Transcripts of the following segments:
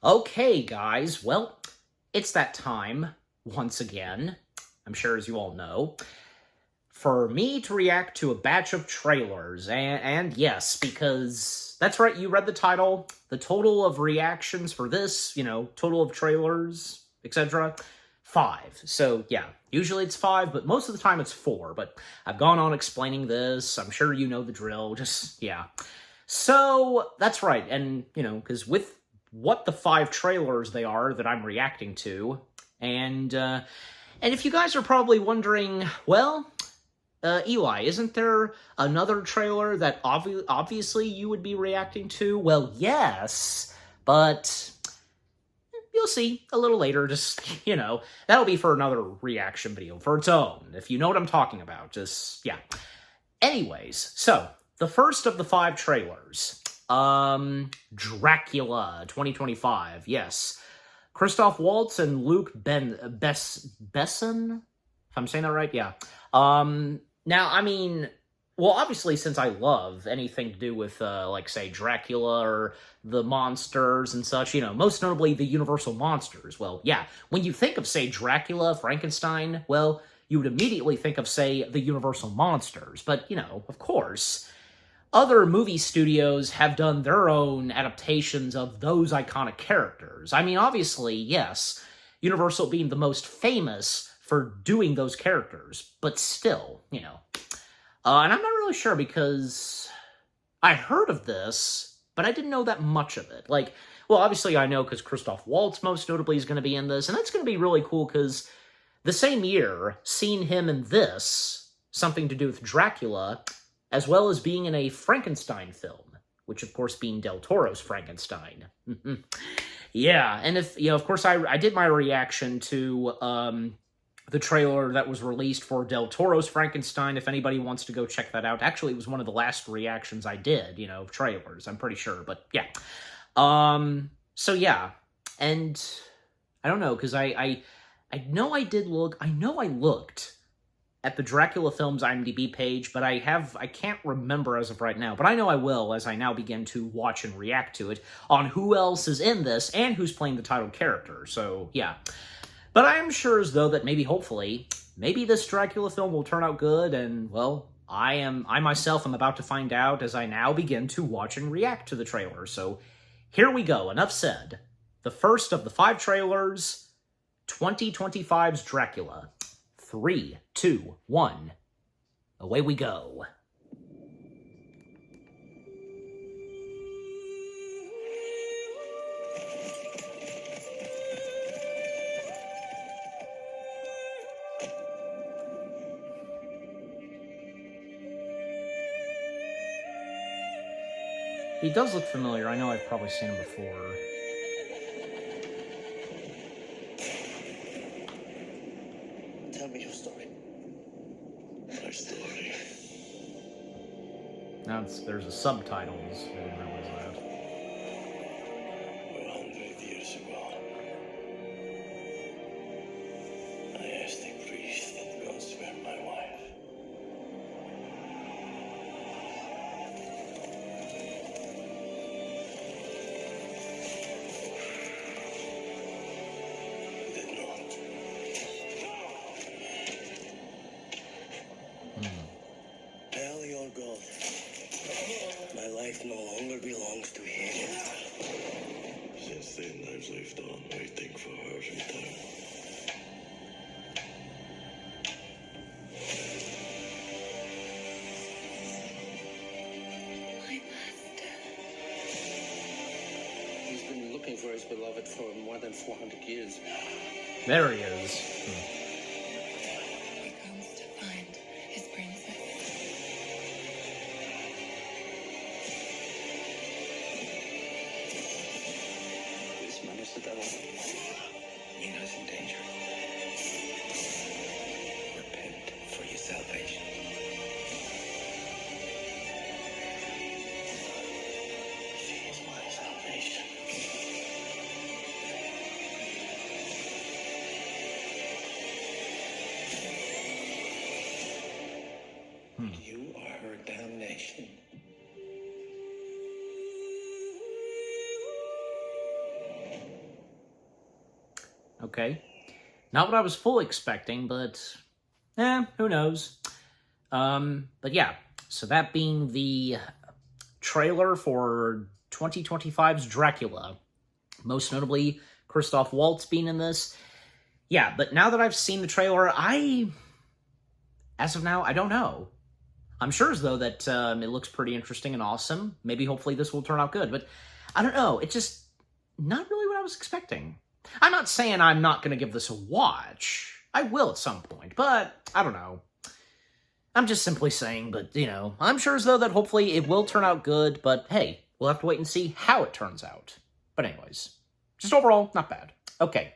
Okay, guys, well, it's that time, once again, I'm sure as you all know, for me to react to a batch of trailers. And yes, because that's right, you read the title. The total of reactions for this, total of trailers, etc., 5. So, yeah, usually it's 5, but most of the time it's 4. But I've gone on explaining this. I'm sure you know the drill. Just, yeah. So, that's right. And, because with what the 5 trailers they are that I'm reacting to, and if you guys are probably wondering, well, Eli, isn't there another trailer that obviously you would be reacting to? Well, yes, but you'll see a little later. Just, that'll be for another reaction video for its own, if you know what I'm talking about. Just, yeah. Anyways, so, the first of the 5 trailers. Dracula 2025, yes. Christoph Waltz and Luke Besson? If I'm saying that right, yeah. Now, I mean, well, obviously, since I love anything to do with, say, Dracula or the monsters and such, most notably the Universal Monsters, well, yeah, when you think of, say, Dracula, Frankenstein, well, you would immediately think of, say, the Universal Monsters. But, of course, other movie studios have done their own adaptations of those iconic characters. I mean, obviously, yes, Universal being the most famous for doing those characters, but still, And I'm not really sure because I heard of this, but I didn't know that much of it. Well, obviously I know because Christoph Waltz most notably is going to be in this, and that's going to be really cool because the same year, seeing him in this, something to do with Dracula, as well as being in a Frankenstein film, which of course being Del Toro's Frankenstein. Yeah, and of course I did my reaction to the trailer that was released for Del Toro's Frankenstein, if anybody wants to go check that out. Actually, it was one of the last reactions I did, trailers, I'm pretty sure, but yeah. So yeah, and I don't know, because I know I looked at the Dracula Films IMDb page, but I can't remember as of right now, but I know I will as I now begin to watch and react to it on who else is in this and who's playing the title character, so yeah. But I am sure as though that hopefully, this Dracula film will turn out good, and, well, I myself am about to find out as I now begin to watch and react to the trailer. So, here we go. Enough said. The first of the 5 trailers, 2025's Dracula. 3, 2, 1. Away we go. He does look familiar. I know I've probably seen him before. Tell me your story. My story. Now there's a subtitles. I didn't realize that. 100 years ago, I asked a priest that God spare my wife. He did not. Tell your God, my life no longer belongs to him. Since then, I've lived on, waiting for her return. My master. He's been looking for his beloved for more than 400 years. There he is. He comes to find his princess. This man is the devil. Mina's in danger. Repent for your salvation. She is my salvation. You are her damnation. Okay. Not what I was fully expecting, but who knows? But yeah, so that being the trailer for 2025's Dracula, most notably Christoph Waltz being in this. Yeah, but now that I've seen the trailer, as of now, I don't know. I'm sure as though that it looks pretty interesting and awesome. Maybe hopefully this will turn out good, but I don't know. It's just not really what I was expecting. I'm not saying I'm not going to give this a watch. I will at some point, but I don't know. I'm just simply saying, but, I'm sure as though that hopefully it will turn out good, but hey, we'll have to wait and see how it turns out. But anyways, just overall, not bad. Okay,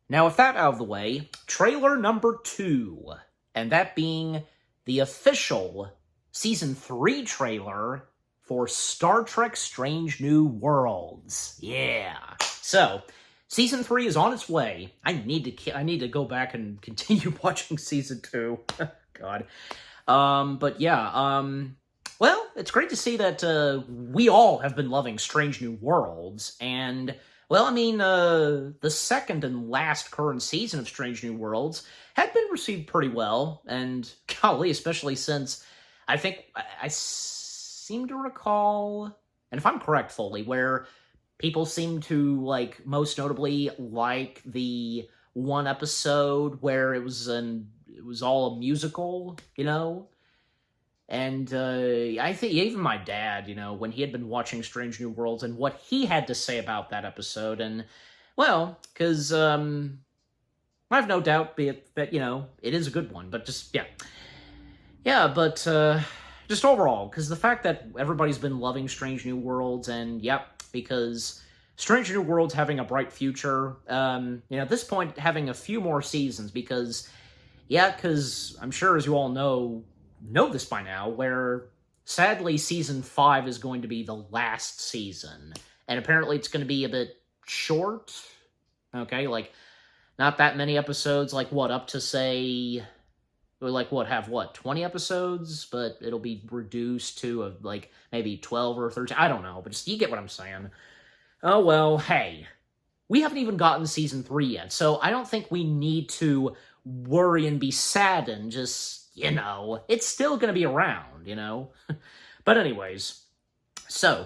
now with that out of the way, trailer number 2, and that being the official Season 3 trailer for Star Trek Strange New Worlds. Yeah. So, Season 3 is on its way. I need to go back and continue watching Season 2. God. But yeah, well, it's great to see that we all have been loving Strange New Worlds, and, well, I mean, the second and last current season of Strange New Worlds had been received pretty well, and golly, especially since I think I seem to recall, and if I'm correct fully, where people seem to, like, most notably like the one episode where it was all a musical, and I think even my dad, when he had been watching Strange New Worlds and what he had to say about that episode, and, well, because I have no doubt that, it is a good one, but just, yeah. Yeah, but just overall, because the fact that everybody's been loving Strange New Worlds, and, yep, because Strange New Worlds having a bright future, at this point, having a few more seasons, because I'm sure, as you all know this by now, where, sadly, Season 5 is going to be the last season, and apparently it's going to be a bit short, okay, like, not that many episodes, like, up to, say, like, 20 episodes, but it'll be reduced to, like, maybe 12 or 13, I don't know, but just, you get what I'm saying. Oh, well, hey, we haven't even gotten Season 3 yet, so I don't think we need to worry and be saddened, just, it's still gonna be around, But anyways, so,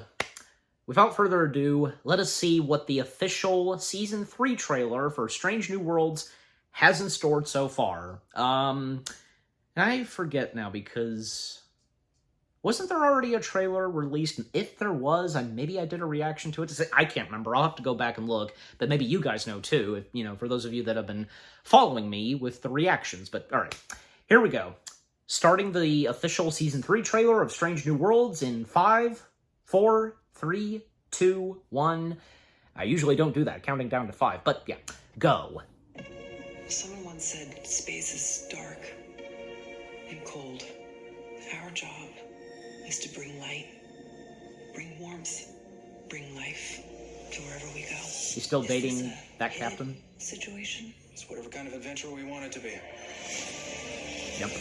without further ado, let us see what the official Season 3 trailer for Strange New Worlds has in store so far. I forget now, because wasn't there already a trailer released? If there was, maybe I did a reaction to it. I can't remember. I'll have to go back and look. But maybe you guys know too, if, for those of you that have been following me with the reactions. But all right, here we go. Starting the official Season 3 trailer of Strange New Worlds in 5, 4, 3, 2, 1. I usually don't do that, counting down to 5. But yeah, go. Someone once said space is dark and cold. Our job is to bring light, bring warmth, bring life to wherever we go. He's still dating that captain? Situation? It's whatever kind of adventure we want it to be. Yep.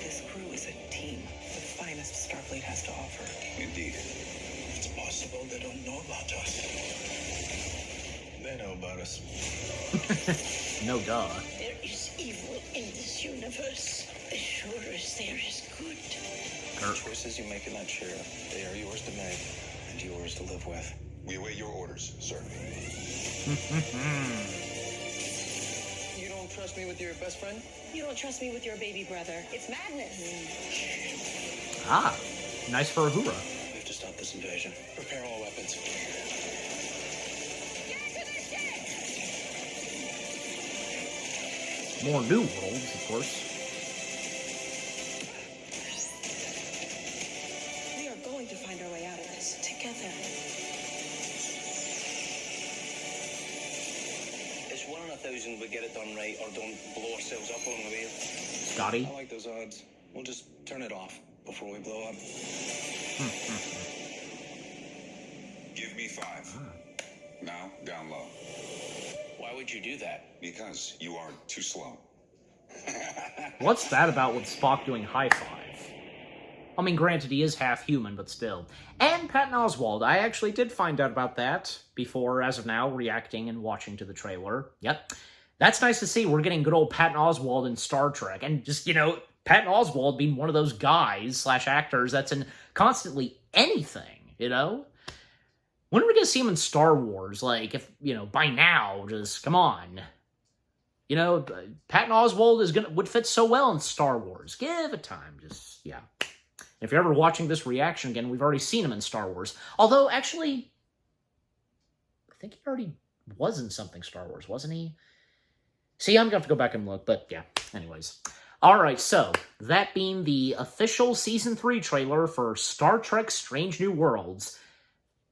This crew is a team, the finest Starfleet has to offer. Indeed. It's possible they don't know about us. They know about us. No duh. There is evil in this universe, as sure as there is good. The choices you make in that chair, they are yours to make and yours to live with. We await your orders, sir. You don't trust me with your best friend? You don't trust me with your baby brother. It's madness. Ah, nice for Uhura. We have to stop this invasion. Prepare all weapons. More New Worlds, of course. We are going to find our way out of this together. It's 1 in 1,000 we get it done right or don't blow ourselves up along the way. Scotty? I like those odds. We'll just turn it off before we blow up. Give me 5. Now, down low. Why would you do that? Because you are too slow. What's that about with Spock doing high five? I mean, granted, he is half human, but still. And Patton Oswalt. I actually did find out about that before, as of now, reacting and watching to the trailer. Yep. That's nice to see. We're getting good old Patton Oswalt in Star Trek. And just, Patton Oswalt being one of those guys / actors that's in constantly anything, When are we going to see him in Star Wars? Like, if, by now, just, come on. Patton Oswalt would fit so well in Star Wars. Give it time. Just, yeah. If you're ever watching this reaction again, we've already seen him in Star Wars. Although, actually, I think he already was in something Star Wars, wasn't he? See, I'm going to have to go back and look, but yeah, anyways. Alright, so, that being the official Season 3 trailer for Star Trek Strange New Worlds.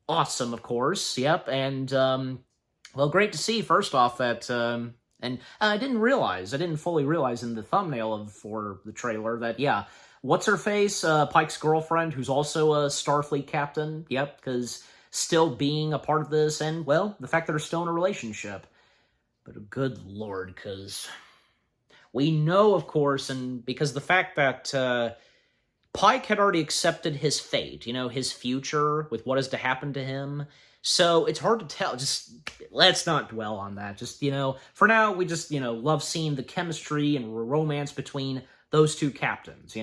Awesome, of course, yep, and, well, great to see, first off, that, and I didn't fully realize in the thumbnail for the trailer that, yeah, what's-her-face, Pike's girlfriend, who's also a Starfleet captain, yep, because still being a part of this, and, well, the fact that they're still in a relationship. But good lord, because we know, of course, and because the fact that Pike had already accepted his fate, his future with what is to happen to him, so it's hard to tell. Just, let's not dwell on that. Just, for now, we just, love seeing the chemistry and romance between those two captains,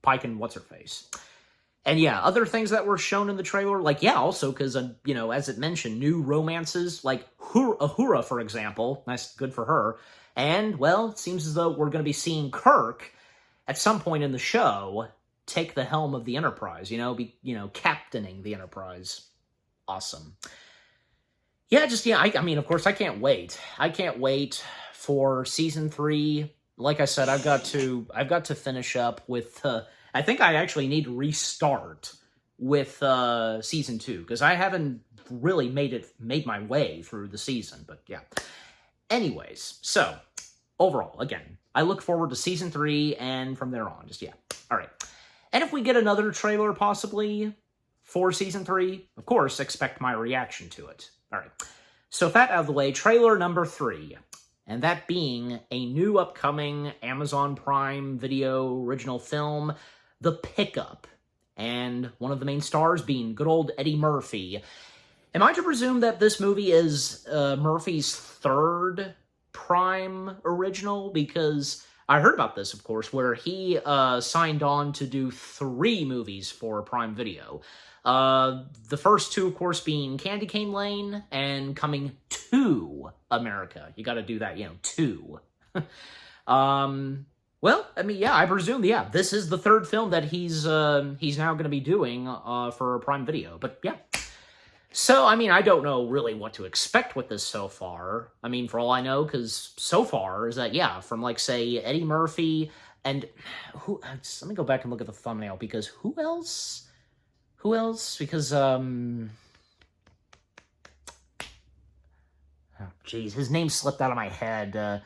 Pike and what's-her-face. And yeah, other things that were shown in the trailer, like, yeah, also, because, as it mentioned, new romances, like Uhura, for example, nice, good for her, and, well, it seems as though we're going to be seeing Kirk, at some point in the show, take the helm of the Enterprise, captaining the Enterprise. Awesome. Yeah, I mean, of course, I can't wait. I can't wait for Season 3. Like I said, I've got to finish up with, I think I actually need to restart with Season 2, because I haven't really made my way through the season, but yeah. Anyways, so, overall, again, I look forward to Season 3, and from there on, just, yeah. Alright. And if we get another trailer, possibly, for Season 3, of course, expect my reaction to it. Alright. So, with that out of the way, trailer number 3. And that being a new upcoming Amazon Prime Video original film, The Pickup, and one of the main stars being good old Eddie Murphy. Am I to presume that this movie is Murphy's third Prime original? Because I heard about this, of course, where he signed on to do 3 movies for Prime Video. The first 2, of course, being Candy Cane Lane and Coming to America. You gotta do that, 2. Well, I mean, yeah, I presume, yeah, this is the third film that he's now going to be doing for Prime Video. But, yeah. So, I mean, I don't know really what to expect with this so far. I mean, for all I know, because so far is that, yeah, from, like, say, Eddie Murphy and let me go back and look at the thumbnail, because who else? Because, oh, jeez, his name slipped out of my head.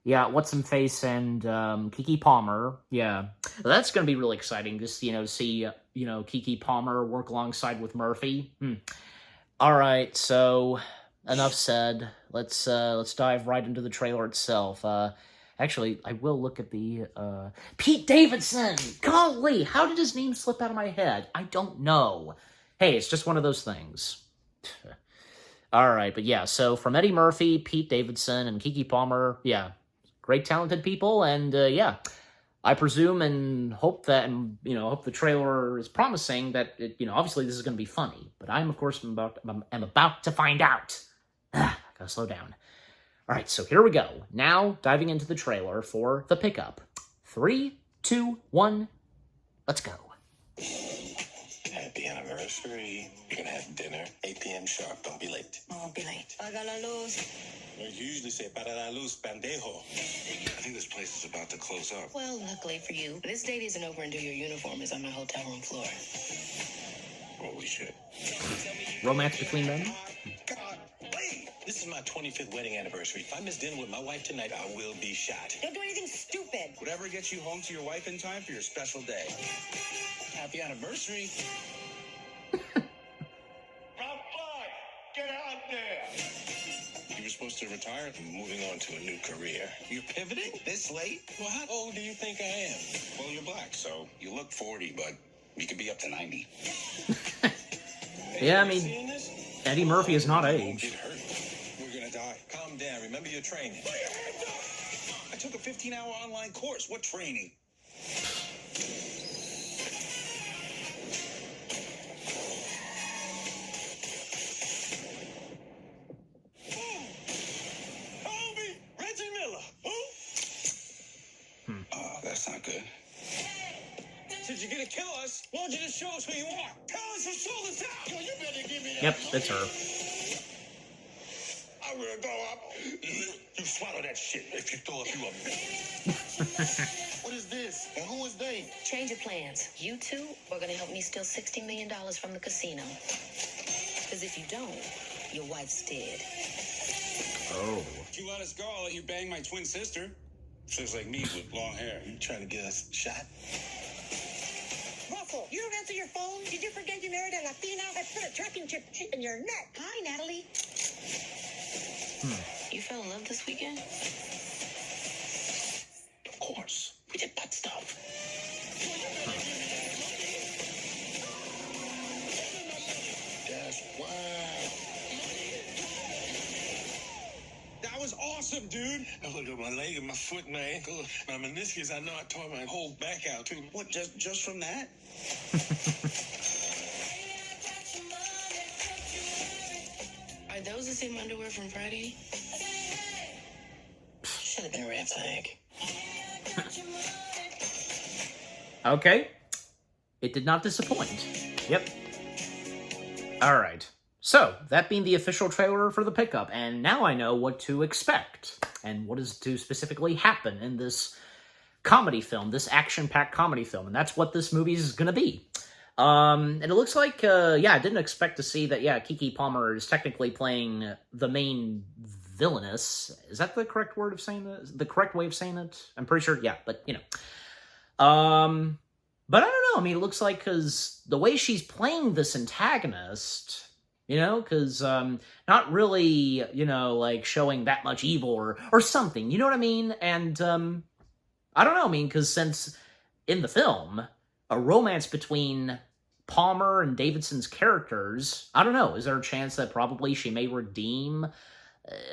Yeah, What's-Him-Face and Keke Palmer. Yeah, well, that's going to be really exciting, just, to see, Keke Palmer work alongside with Murphy. All right, so enough said. Let's dive right into the trailer itself. Actually, I will look at the Pete Davidson. Golly, how did his name slip out of my head? I don't know. Hey, it's just one of those things. All right, but yeah, so from Eddie Murphy, Pete Davidson, and Keke Palmer, yeah. Great talented people, and yeah, I presume and hope that, and hope the trailer is promising that it, obviously this is going to be funny. But I'm, of course, about to find out. Gotta slow down. All right, so here we go. Now diving into the trailer for The Pickup. 3, 2, 1, let's go. Happy anniversary. You're gonna have dinner, 8 p.m. sharp. Don't be late. I won't be late. Paga la luz. You usually say para la luz, pendejo. I think this place is about to close up. Well, luckily for you, this date isn't over until your uniform is on my hotel room floor. Holy shit. Romance between them? God, wait. This is my 25th wedding anniversary. If I miss dinner with my wife tonight, I will be shot. Don't do anything stupid. Whatever gets you home to your wife in time for your special day. Happy anniversary. Round 5, get out there. You were supposed to retire. I'm moving on to a new career. You're pivoting this late? Well, how old do you think I am? Well, you're black, so you look 40, but We could be up to 90. Yeah, I mean, Eddie Murphy is not Get aged. hurt. We're gonna die. Calm down. Remember your training. I took a 15-hour online course. What training? Kobe! Reggie Miller! Who? Oh, that's not good. Since you're gonna kill us, why don't you just show us who you are? Tell us and show us out! Yo, you better give me that. Yep, that's her. I will go up. You swallow that shit if you throw up you up. What is this? And who is they? Change of plans. You two are going to help me steal $60 million from the casino. Because if you don't, your wife's dead. Oh. If you let us go, I'll let you bang my twin sister. She looks like me with long hair. You trying to get us shot? Russell, you don't answer your phone? Did you forget you married a Latina? I put a tracking chip in your neck. Hi, Natalie. You fell in love this weekend? Of course. We did butt stuff. That's wild. That was awesome, dude. I look at my leg and my foot and my ankle, my meniscus. I know I tore my whole back out too. What, just from that? Are those the same underwear from Friday? Should have been a red flag. Okay. It did not disappoint. Yep. Alright. So, that being the official trailer for The Pickup, and now I know what to expect, and what is to specifically happen in this comedy film, this action-packed comedy film, and that's what this movie is gonna be. And it looks like, yeah, I didn't expect to see that, yeah, Keke Palmer is technically playing the main villainess. Is that the correct word of saying that? The correct way of saying it? I'm pretty sure, yeah, but, you know. But I don't know, I mean, it looks like, because the way she's playing this antagonist, you know, because, not really, you know, like, showing that much evil or something, you know what I mean? And, I don't know, I mean, because since in the film, a romance between Palmer and Davidson's characters, I don't know, is there a chance that probably she may redeem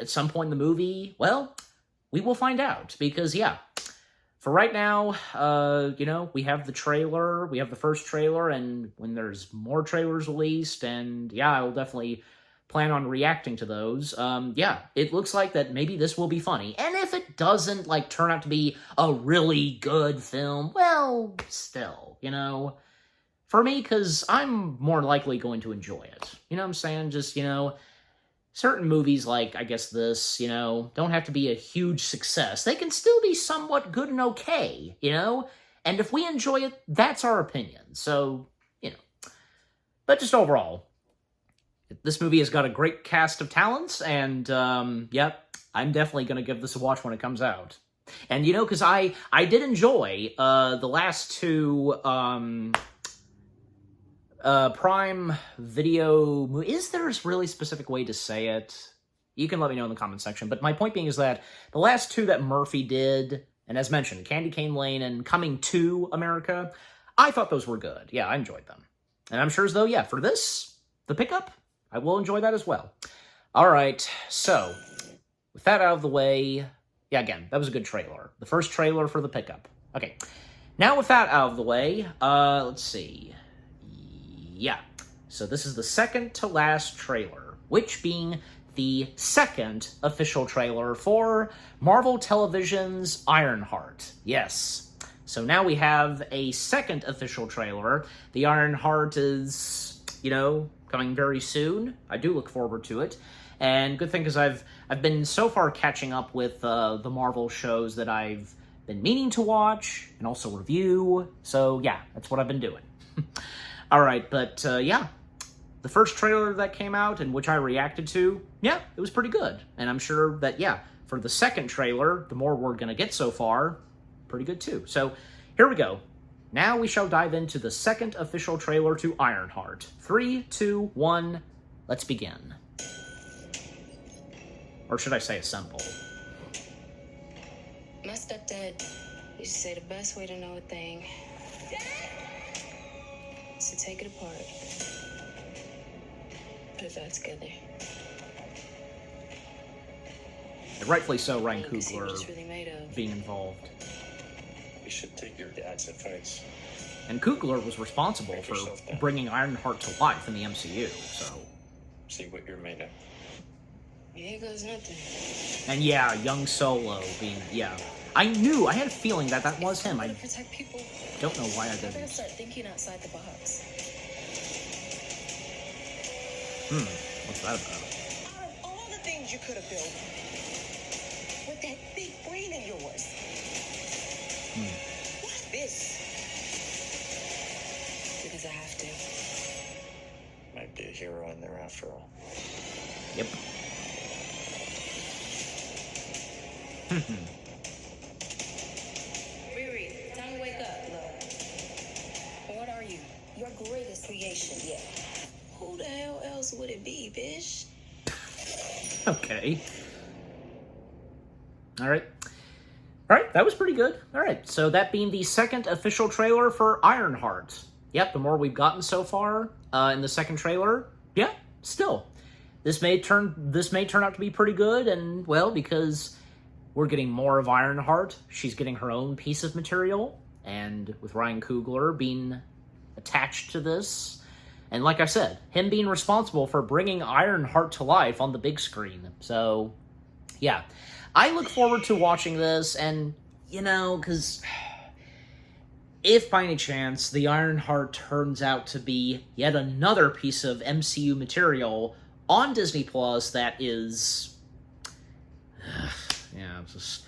at some point in the movie? Well, we will find out, because, yeah, for right now, you know, we have the trailer, we have the first trailer, and when there's more trailers released, and, yeah, I will definitely plan on reacting to those, yeah, it looks like that maybe this will be funny, and if it doesn't, like, turn out to be a really good film, well, still, you know, for me, because I'm more likely going to enjoy it, you know what I'm saying, just, you know, certain movies like, I guess this, you know, don't have to be a huge success. They can still be somewhat good and okay, you know? And if we enjoy it, that's our opinion. So, you know. But just overall, this movie has got a great cast of talents, and, yep, I'm definitely going to give this a watch when it comes out. And, you know, because I did enjoy the last two, Prime Video... Is there a really specific way to say it? You can let me know in the comment section. But my point being is that the last two that Murphy did, and as mentioned, Candy Cane Lane and Coming to America, I thought those were good. Yeah, I enjoyed them. And I'm sure as though, yeah, for this, The Pickup, I will enjoy that as well. Alright, so, with that out of the way, yeah, again, that was a good trailer. The first trailer for The Pickup. Okay, now with that out of the way, let's see... Yeah, so this is the second to last trailer, which being the second official trailer for Marvel Television's Ironheart. Yes, so now we have a second official trailer. The Ironheart is, you know, coming very soon. I do look forward to it. And good thing, because I've been so far catching up with the Marvel shows that I've been meaning to watch and also review. So yeah, that's what I've been doing. Alright, but, yeah, the first trailer that came out, and which I reacted to, yeah, it was pretty good. And I'm sure that, yeah, for the second trailer, the more we're gonna get so far, pretty good too. So, here we go. Now we shall dive into the second official trailer to Ironheart. 3, 2, 1, let's begin. Or should I say assemble? My stepdad used to say the best way to know a thing So take it apart. Put it back together. And rightfully so, Ryan You can see what it's Coogler really made of. being involved. You should take your dad's advice. And Coogler was responsible Make for yourself down. bringing Ironheart to life in the MCU, so... See what you're made of. Here goes nothing. And yeah, young Solo being... Yeah. I knew, I had a feeling that that was him. I'm I gonna protect people. don't know why I I'm gonna didn't. start thinking outside the box. What's that about? Out of all the things you could have built, with that big brain of yours, why this? Because I have to. Might be a hero in there after all. Yep. Riri, time to wake up, look. What are you? Your greatest creation yet. Who the hell else would it be, bitch? Okay. Alright. Alright, that was pretty good. Alright, so that being the second official trailer for Ironheart. Yep, the more we've gotten so far in the second trailer, yeah, still. This may turn out to be pretty good, and, well, because we're getting more of Ironheart, she's getting her own piece of material, and with Ryan Coogler being attached to this, and like I said, him being responsible for bringing Ironheart to life on the big screen. So, yeah. I look forward to watching this, and, you know, because if by any chance the Ironheart turns out to be yet another piece of MCU material on Disney Plus that is... yeah, it's just...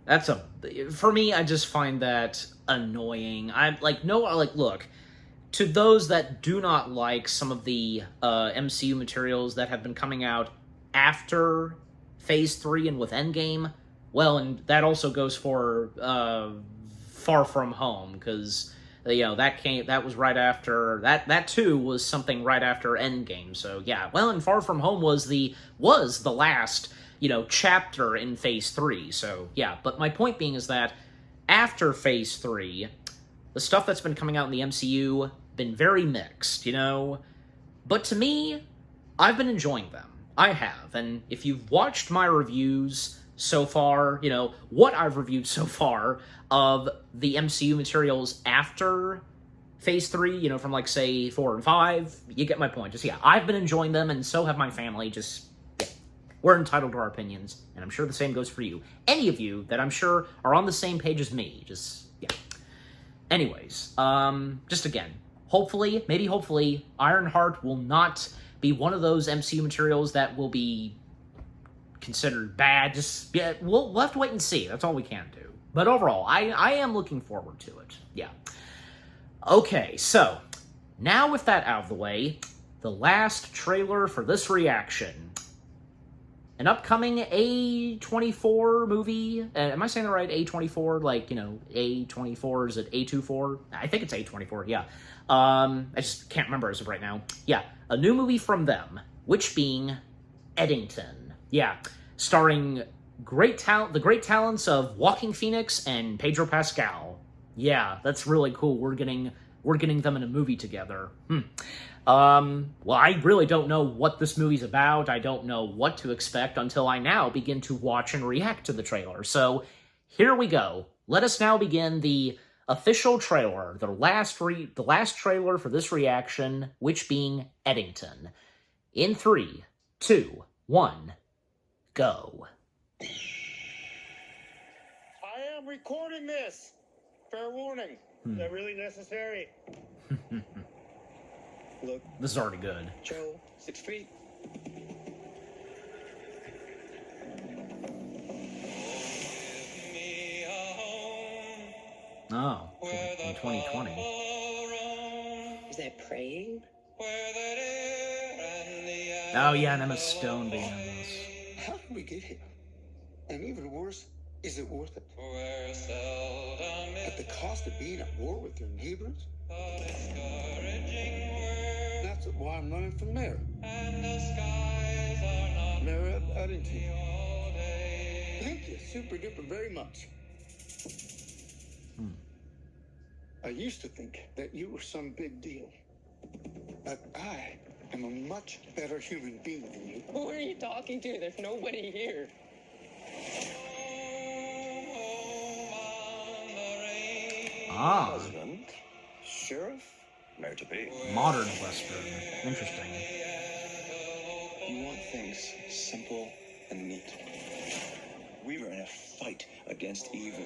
That's a... For me, I just find that annoying. I'm like, no, like, look... To those that do not like some of the MCU materials that have been coming out after Phase 3 and with Endgame, well, and that also goes for Far From Home, because, you know, that was right after, that too was something right after Endgame, so yeah. Well, and Far From Home was the last, you know, chapter in Phase 3, so yeah. But my point being is that after Phase 3, the stuff that's been coming out in the MCU been very mixed, you know? But to me, I've been enjoying them. I have. And if you've watched my reviews so far, you know, what I've reviewed so far of the MCU materials after Phase 3, you know, from, like, say, 4 and 5, you get my point. Just, yeah, I've been enjoying them, and so have my family. Just, yeah, we're entitled to our opinions, and I'm sure the same goes for you. Any of you that I'm sure are on the same page as me, just, yeah. Anyways, just again, hopefully, maybe hopefully, Ironheart will not be one of those MCU materials that will be considered bad. Just, yeah, we'll have to wait and see. That's all we can do. But overall, I am looking forward to it. Yeah. Okay, so, now with that out of the way, the last trailer for this reaction. An upcoming A24 movie. Am I saying the right? A24? Like, you know, A24, is it A24? I think it's A24, yeah. I just can't remember as of right now. Yeah, a new movie from them, which being Eddington. Yeah, starring the great talents of Joaquin Phoenix and Pedro Pascal. Yeah, that's really cool. We're getting them in a movie together. Well, I really don't know what this movie's about. I don't know what to expect until I now begin to watch and react to the trailer. So, here we go. Let us now begin the official trailer, the last trailer for this reaction, which being Eddington. In 3, 2, 1, go. I am recording this. Fair warning. Is that really necessary? Look, This is already good. Joe, 6 feet. Oh, in 2020. Is that praying? Oh yeah, and Emma Stone being in this. How did we get here? And even worse, is it worth it? At the cost of being at war with your neighbors? That's why I'm running for mayor. Mayor of Eddington. Thank you, super duper very much. I used to think that you were some big deal. But I am a much better human being than you. Who are you talking to? There's nobody here. Ah, Husband, sheriff, mayor to be. modern Western. Interesting. You want things simple and neat. We were in a fight against evil.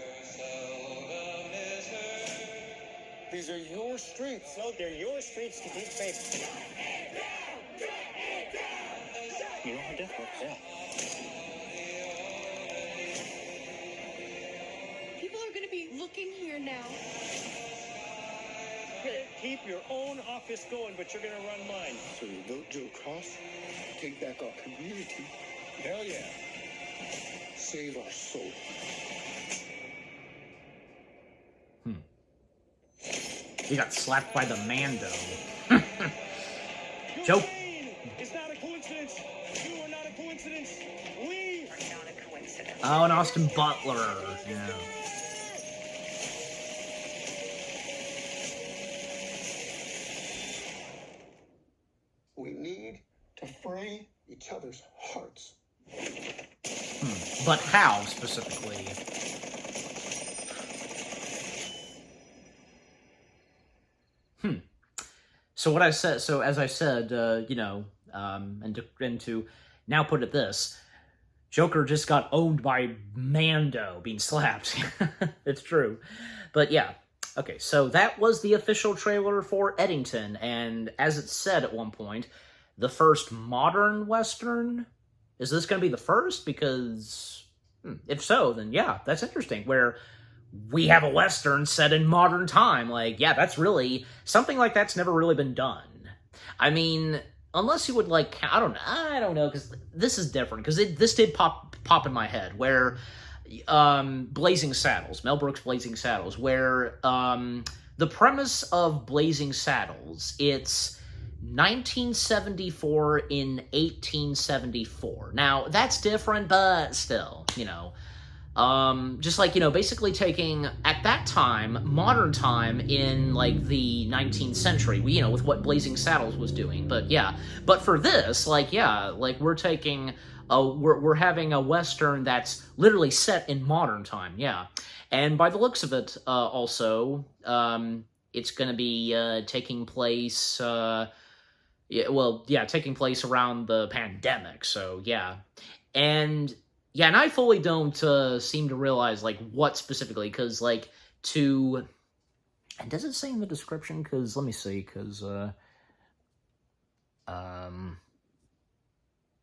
These are your streets. No, they're your streets to keep safe. You know how death works? Yeah. People are going to be looking here now. Keep your own office going, but you're going to run mine. So you vote Joe Cross, take back our community, Hell yeah. save our soul. He got slapped by the Mando. Your Joe. pain is not a coincidence. You are not a coincidence. We Are not a coincidence. Oh, and Austin Butler. Yeah. We need to free each other's hearts. But how, specifically? So what I said, so as I said, and to now put it this, Joker just got owned by Mando being slapped. It's true. But yeah. Okay, so that was the official trailer for Eddington, and as it said at one point, the first modern Western? Is this going to be the first? Because if so, then yeah, that's interesting, where we have a Western set in modern time. Like, yeah, that's really, something like that's never really been done. I mean, unless you would, like, I don't know, because this is different, because this did pop in my head, where Blazing Saddles, Mel Brooks' Blazing Saddles, where the premise of Blazing Saddles, it's 1974 in 1874. Now, that's different, but still, just like, basically taking, at that time, modern time in, like, the 19th century, with what Blazing Saddles was doing. But, yeah. But for this, like, yeah, like, we're taking, we're having a Western that's literally set in modern time, yeah. And by the looks of it, also, it's gonna be, taking place, taking place around the pandemic, so, yeah. And I fully don't seem to realize, like, what specifically, because, like, and does it say in the description? Because, let me see, because,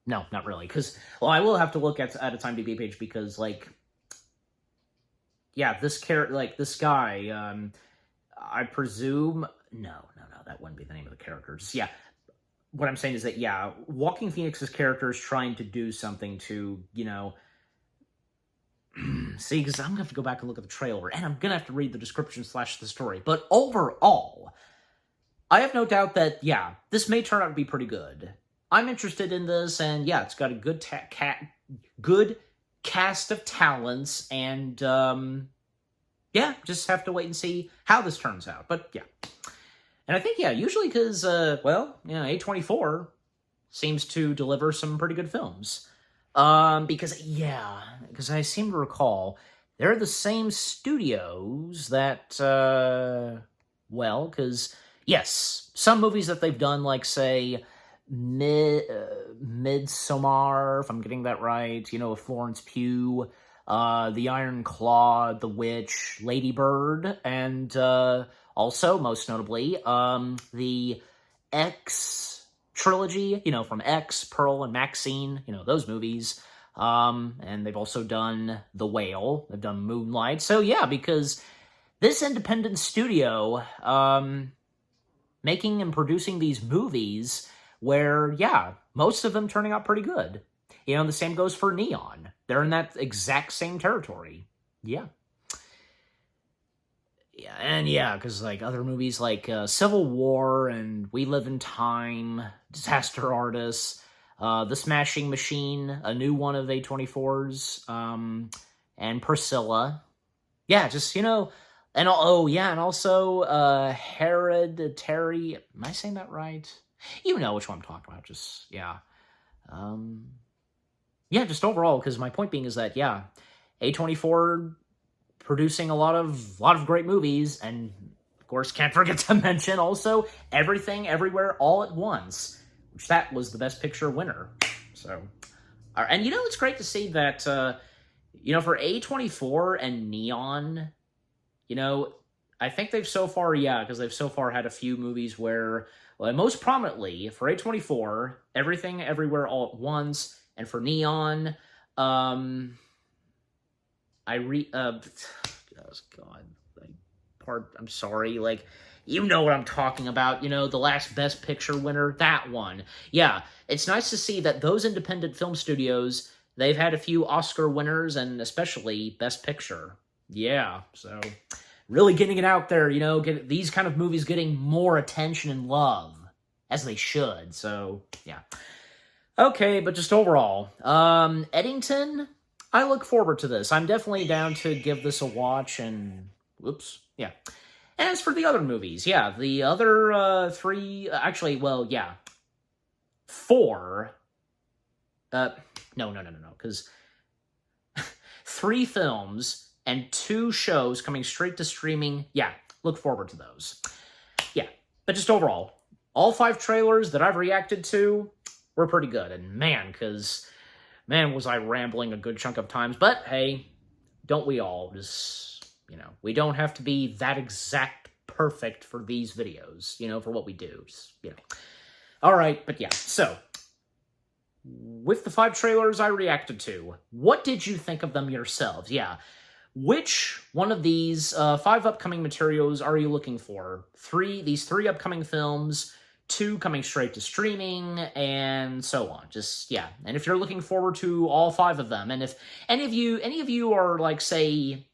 no, not really, because, well, I will have to look at a TimeDB page, because, like, yeah, this guy, I presume, no, that wouldn't be the name of the character, just, yeah. What I'm saying is that, yeah, Joaquin Phoenix's character is trying to do something to, see, because I'm going to have to go back and look at the trailer, and I'm going to have to read the description / the story. But overall, I have no doubt that, yeah, this may turn out to be pretty good. I'm interested in this, and yeah, it's got a good good cast of talents, and, yeah, just have to wait and see how this turns out. But, yeah. And I think, yeah, usually because, A24 seems to deliver some pretty good films. Because I seem to recall, they're the same studios that, because, yes, some movies that they've done, like, say, Midsommar, if I'm getting that right, with Florence Pugh, The Iron Claw, The Witch, Lady Bird, and, also, most notably, the X trilogy, from X, Pearl, and Maxine, those movies. And they've also done The Whale. They've done Moonlight. So, yeah, because this independent studio, making and producing these movies where, yeah, most of them turning out pretty good. The same goes for Neon. They're in that exact same territory. Yeah. Yeah, and yeah, because, like, other movies like Civil War and We Live in Time, Disaster Artist, The Smashing Machine, a new one of A24's, and Priscilla. Yeah, just, And oh yeah, and also Hereditary. Am I saying that right? You know which one I'm talking about. Just yeah, yeah. Just overall, because my point being is that yeah, A24 producing a lot of great movies, and of course can't forget to mention also Everything Everywhere All at Once, which that was the Best Picture winner. So, and it's great to see that for A24 and Neon. I think they've so far, because they've so far had a few movies where, well, most prominently, for A24, Everything Everywhere All at Once, and for Neon, oh, God, I'm sorry, you know what I'm talking about, the last Best Picture winner, that one. Yeah, it's nice to see that those independent film studios, they've had a few Oscar winners, and especially Best Picture. Yeah, so really getting it out there, get these kind of movies getting more attention and love, as they should, so, yeah. Okay, but just overall, Eddington, I look forward to this. I'm definitely down to give this a watch, and, whoops, yeah. And as for the other movies, yeah, the other three, actually, well, yeah, four, no, because 3 films and 2 shows coming straight to streaming. Yeah, look forward to those. Yeah, but just overall, all 5 trailers that I've reacted to were pretty good. And man, was I rambling a good chunk of times. But hey, don't we all? Just, we don't have to be that exact perfect for these videos, for what we do. Just, All right, but yeah, so with the 5 trailers I reacted to, what did you think of them yourselves? Yeah. Which one of these 5 upcoming materials are you looking for? These 3 upcoming films, 2 coming straight to streaming, and so on. Just, yeah. And if you're looking forward to all 5 of them, and if any of you are, say,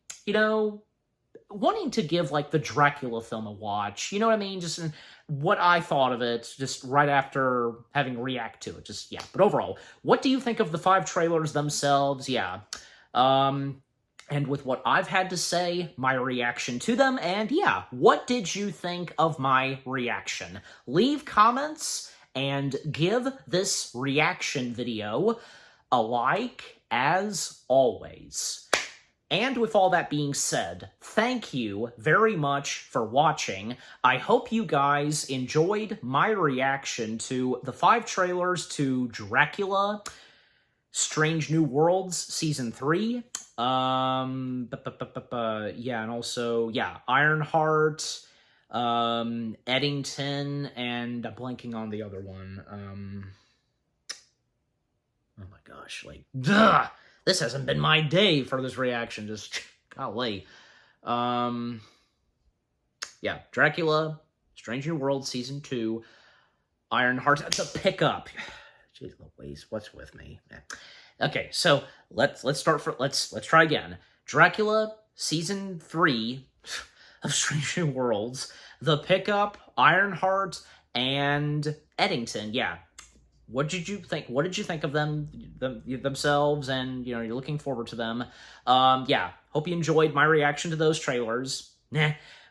wanting to give, the Dracula film a watch, you know what I mean? Just what I thought of it, just right after having react to it. Just, yeah. But overall, what do you think of the 5 trailers themselves? Yeah. And with what I've had to say, my reaction to them, and yeah, what did you think of my reaction? Leave comments and give this reaction video a like, as always. And with all that being said, thank you very much for watching. I hope you guys enjoyed my reaction to the 5 trailers to Dracula, Strange New Worlds Season 3, yeah, and also, yeah, Ironheart, Eddington, and I'm blanking on the other one, oh my gosh, this hasn't been my day for this reaction, just, golly, yeah, Dracula, Strange New Worlds Season 2, Ironheart, the pickup. Jeez Louise, what's with me? Okay, so let's try again. Dracula Season 3 of Strange New Worlds, The Pickup, Ironheart, and Eddington. Yeah. What did you think? What did you think of themselves? And you're looking forward to them. Yeah. Hope you enjoyed my reaction to those trailers.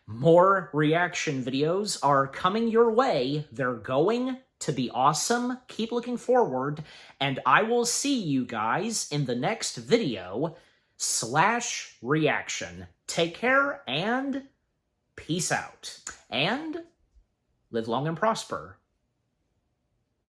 More reaction videos are coming your way. They're going to be awesome. Keep looking forward, and I will see you guys in the next video / reaction. Take care, and peace out. And live long and prosper.